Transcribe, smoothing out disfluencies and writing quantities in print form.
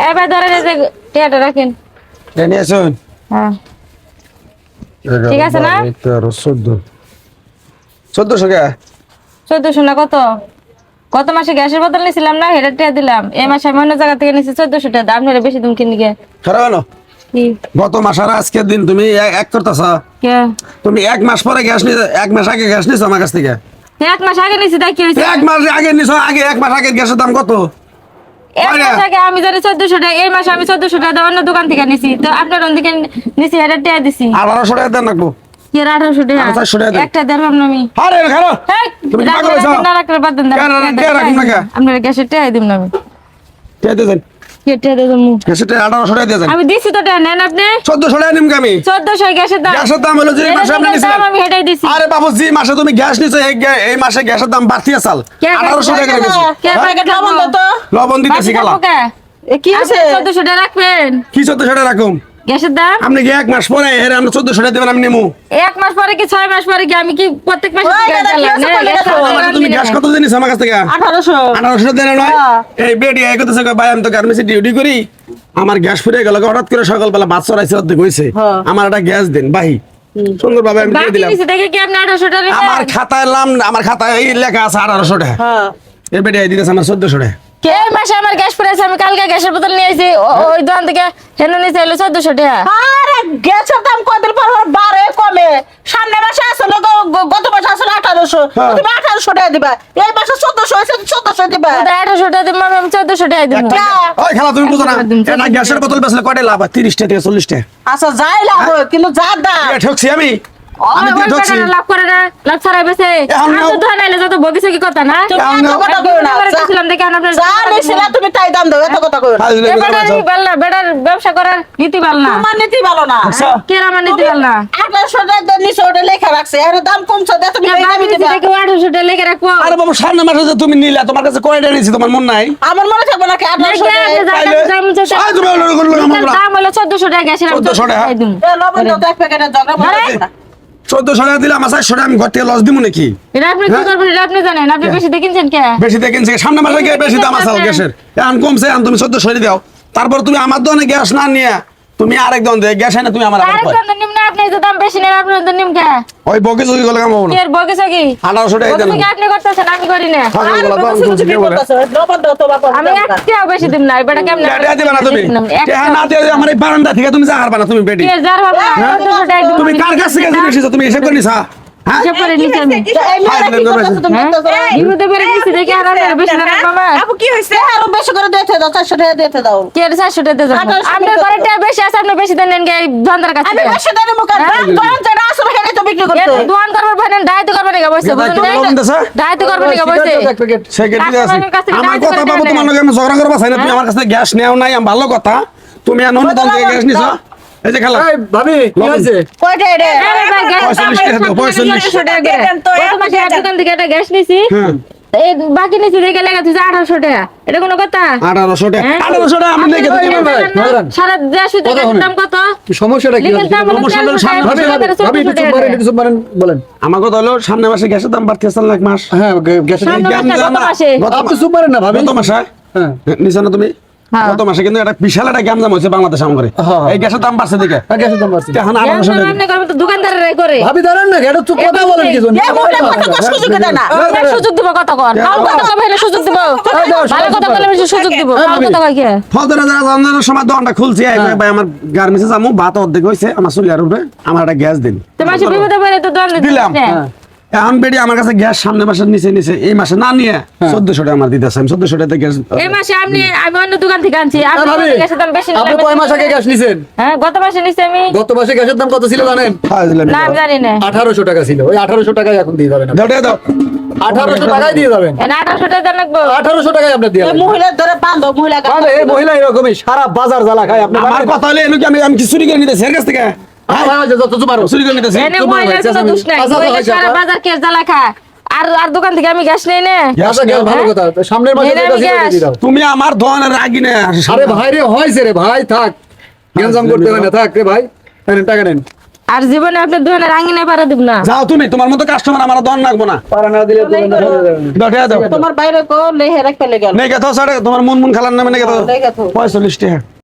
এই ভাই ধরেন এই যে টিয়াটা রাখেন। এনে আসুন। হ্যাঁ ঠিক আছে না? 1400 কে 1400 না কত? কত মাসে গ্যাসের বোতল নিছিলাম না, হেডার টিয়া দিলাম। এই মাসে আমি অন্য জায়গা থেকে নিছি 1400 টাকা। আপনারা বেশি দাম কিনে গিয়ে খারাপ হলো কি গত মাস আর আজকের দিন তুমি এক করতেছ। কে তুমি 1 মাস পরে গ্যাস নিছ, 1 মাস আগে গ্যাস নিছ আমার কাছ থেকে। এক মাস আগে নিছি তাই কি হইছে? 1 মাস আগে নিছ, আগে 1 মাস আগের গ্যাসের দাম কত? এক মাস আগে আমি জানি 1400 টাকা, এই মাসে আমি 1400 টাকা অন্য দোকান থেকে নিছি। তো আপনার ওখান থেকে নিছি হেডার টিয়া দিছি। 1800 টাকা দেন রাখবো। কি 1800 টাকা? 400 টাকা দেন। একটা দেড় না আমি। আরে খারাপ তুমি কি পাগল হইছো? না রাখলে বাদ দেন। কে রাখুন না কে? আপনার গ্যাসের টিয়া দিম না আমি। কে দেন? কে টিয়া দেব? গ্যাসের টাকা 1800 টাকা দেন। আমি দিছি তো টাকা নেন আপনি। 1400 টাকা নিম আমি। 1400 গ্যাসের দাম। গ্যাসের দাম হলো যে মাসে আপনি নিছেন। আমি হেডাই দিছি। আরে বাবু জি মাসে তুমি গ্যাস নিছো, এই মাসে গ্যাসের দাম বাড়তি আসাল 1800 টাকা গেছে। কে প্যাকেট লবণ দাও তো। লবণ দিতেছি গালা। কি আছে? 1400 টাকা রাখবেন। কি 1400 টাকা রাখুম? গ্যাসের দাম আপনি কি 1 মাস পরে এর আমরা 1400 টাকা দেবেন আমি নেমু? এক মাস পরে কি 6 মাস পরে কি আমি কি প্রত্যেক মাসে গ্যাস চালাম? তুমি গ্যাস কত দিনিস আমার কাছ থেকে? 1800 দেন না? এই বেডি এই কথা কই ভাই আমি তো গার্মেন্টসে ডিউটি করি, আমার গ্যাস ফুরিয়ে গেল, হঠাৎ করে সকালবেলা ভাত চড়াইছে অর্ধেক হইছে, আমার একটা গ্যাস দেন ভাই। সুন্দর ভাবে আমি দিয়ে দিলাম। বাকি নিচে দেখে কি আপনি 1800 টাকা আমার খাতায় আমার খাতায় এই লেখা আছে 1800 টাকা। হ্যাঁ এই বেডি এই দিতেছে আমার 1400 টাকা। কে মাসে আমার গ্যাস ফুরাইছে, আমি কালকে গ্যাসের বোতল নিয়ে আইছি ওই দোকান থেকে, হেন নিচে হলো 1400 টাকা। আরে গ্যাসের দাম কয়দিন পর বাড়ে কমে? সামনে মাসে আসলে গত মাসে আসলে 1800, তুমি 1800 টাকা দিবা। এই মাসে 1400 হইছে, 1400 দিবা। 1800 টাকা দিম আমি 1400 টাকা দিম। ওই খালা তুমি বুঝো না, এটা গ্যাসের বোতল বেচলে কয়টা লাভ হয়? 30 টাকা থেকে 40 টাকা। আচ্ছা যাই লাভ হয়, কিন্তু যা দাম এ ঠকছি আমি আমি কি ঠকছি? লাভ করে না, লাভ ছাড়াই বেছে। এখন আমি তো ধরে নাইলে যত বকিছে কি কথা না। তুমি এত কথা কইও না। ছিলাম দেখে আপনার যা নিছিলা তুমি তাই দাম দাও, এত কথা কইও না। বেটার ব্যবসা করার নীতি ভালো না। তোমার নীতি ভালো না। কে আমার নীতি ভালো না? 1800 টাকা নিচে ওটা লেখা রাখছে, এর দাম কমছে দে তুমি এই দামই দিবা। 1800 টাকা লেগে রাখবো। আরে বাবু সামনে মাসে যে তুমি নিলা, তোমার কাছে কয়টা নিছি তোমার মন নাই? আমার মনে থাকবে নাকি 1800 টাকা? আই তুমি ওগুলো করলো আমরা দাম হলো 1400 টাকা গ্যাসের। 1400 টাকা। এ লবণ দাও তো এক প্যাকেটের ঝগড়া বন্ধ না। 1400 টাকা দিলে আমার 400 টাকা আমি ঘর থেকে লস দিব নাকি? এটা আপনি কি করবেন? এটা আপনি জানেন, আপনি বেশি দেখিনছেন কে? বেশি দেখেন সামনে মাসে গিয়ে বেশি দাম আছে গ্যাসের, এখন কমছে, এখন তুমি 1400 দাও, তারপর তুমি আমার দোকানে গ্যাস না নিয়ে তুমি আরেক দোকান দিয়ে গ্যাস এনে তুমি আমার আবার আরেক কয়। দাম নিম না, আপনি যে দাম বেশি নেন আপনার দাম নিম কে? ওই বকে চুকি গলে কাম হবে না। এর বকিছে কি? 1800 টাকা দেন। বকিছে কি আপনি করতেছেন, আমি করি না। ফাঁকা গলা দাম তুমি কি বলে? লবণ দাও তো বাবা। আমি একটাও বেশি দিম না, বেটা কেমন টাকা দিবা না তুমি? টাকা না দিয়ে আমার এই বারান্দা থেকে তুমি যা হারবা না তুমি বেডি। কে যার হবে না 1400 টাকা দিব। তুমি কার কাছ থেকে জিনিস নিছো? তুমি হিসাব করে নিছা? হ্যাঁ হিসাব করে নিছি আমি। এই মেয়েরা কি করতেছে তুমি তো জানো। বিরুদ্ধে বেরে নিছি দেখে আর বেশি দাম বাবা। আপু কি হইছে? আরো বেশি করে দিতে দাও, 400 টাকা দিতে দাও। কে 400 টাকা দেব? 1800 আপনি করে টাকা বেশি আছে, আপনি বেশি দেন কে ধন্দার কাছে? আমি বেশি দামে মুখ আর দোকান যেটা আসলে হেডে তো বিক্রি করতে। দোকান করবার ভাই দায়িত্ব করবে না বসে, বুঝুন না? দায়িত্ব করবে না বসে। সেক্রেটারি আছে আমার কথা বাবু, তোমার লগে আমি ঝগড়া করবা চাই না, তুমি আমার কাছে গ্যাস নেও নাই, আমি ভালো কথা, তুমি আর নন্দন থেকে গ্যাস নিছো। এই যে খালা এই ভাবি কি হইছে? কয়টা এডে? আরে ভাই গ্যাস 45 টাকা দাও, 45 টাকা করে। কত মাসে এক দোকান থেকে একটা গ্যাস নিছি, হ্যাঁ এই বাকি নিছি দেখে লেখা দিছে 1800 টাকা। এটা কোনো কথা? 1800 টাকা 1800 টাকা আমি দেখে দিই সারা দেশ দাম কত? কি সমস্যাটা কি? লিখেন দাম হলো সমস্যা হলো 1300 ভাবি টাকা, ভাবি একটু চুপ করেন, একটু চুপ করেন, বলেন। আমার কথা হলো সামনে মাসে গ্যাসের দাম বাড়তে আছে এক মাস। হ্যাঁ গ্যাসের সামনে মাসে গত মাসে। আপনি চুপ করেন না ভাবি। গত মাসে হ্যাঁ নিছো না তুমি? হ্যাঁ। গত মাসে কিন্তু একটা বিশাল একটা গ্যামজাম হয়েছে বাংলাদেশ আমরে, হ্যাঁ। এই গ্যাসের দাম বাড়ছে দেখে গ্যাসের দাম বাড়ছে। এখন 1800 টাকা। আপনি করবেন তো দোকানদাররাই করে। ভাবি দাঁড়ান না, এটা চুপ কথা বলেন কি জন্য? এই মহিলা কথা কষ্ট সুযোগ দেয় না। আপনার সুযোগ দিব কত কর? ভালো কথা কবে হলে সুযোগ দিব? ভালো কথা বলে বেশি সুযোগ দিব। ভালো কথা কয় কে? ফজরে যারা জানার সময় দোকানটা খুলছি, ভাই আমার গার্মেন্টসে যামু, ভাত অর্ধেক হইছে, আমার চুলিয়ার উপরে আমার একটা গ্যাস দিন। তোমার সে বিপদে পড়ে তো দোকান দিলাম। এখন বেডি আমার কাছে গ্যাস সামনে মাসের নিচে এই মাসে না নিয়ে 1400 টাকা আমার দিতেছে, আমি 1400 টাকা গ্যাস। এই মাসে আমি অন্য দোকান থেকে আনছি। হ্যাঁ, ভাবি আপনি গ্যাসের দাম বেশি আপনি কয় মাস আগে গ্যাস নিছেন? হ্যাঁ গত মাসে নিছি আমি। গত মাসে গ্যাসের দাম কত ছিল জানেন? না আমি জানি না। 1800 টাকা ছিল। ওই 1800 টাকাই এখন দিয়ে যাবেন। দাও দাও 1800 টাকাই দিয়ে যাবেন। 1800 টাকা লাগবে। 1800 টাকাই আপনি দিয়ে এই যাবেন। মহিলা ধরে বাঁধো, মহিলা মানে এই মহিলা এরকমই সারা বাজার জ্বালা খায়। আপনি আমার কথা হলো এনো কি আমি কি চুরি করে নিতেছি এর কাছ থেকে? চুরি করে নিতেছি? এনে মহিলার কোনো দোষ নাই। মহিলা সারা বাজার কেস জ্বালা খায়। আর দোকান থেকে আমি গ্যাস নেই না। আচ্ছা গ্যাস ভালো কথা। সামনের মাসে নেই না, যেটা আমি ছিল ওটা গ্যাস। দিয়ে দাও। তুমি আমার ধনের রাগি না। আরে ভাই রে হয়েছে রে ভাই, থাক গ্যাঞ্জাম করতে হয় না, থাক রে ভাই। নেন টাকা নেন। আর জীবনে আপনি দোকানের আঙ্গিনায় পারা দিব না। যাও তুমি, তোমার মতো কাস্টমার আমার দন লাগবো না। পারা না দিলে দোকানদার হয়ে যাবেন। দঠিয়া দাও তোমার বাইরে কো লেহে রাখ পেলে গেল নেই গেছো সাড়ে তোমার মন খালার নামে নেই গেছো লেগে তো 45 টাকা।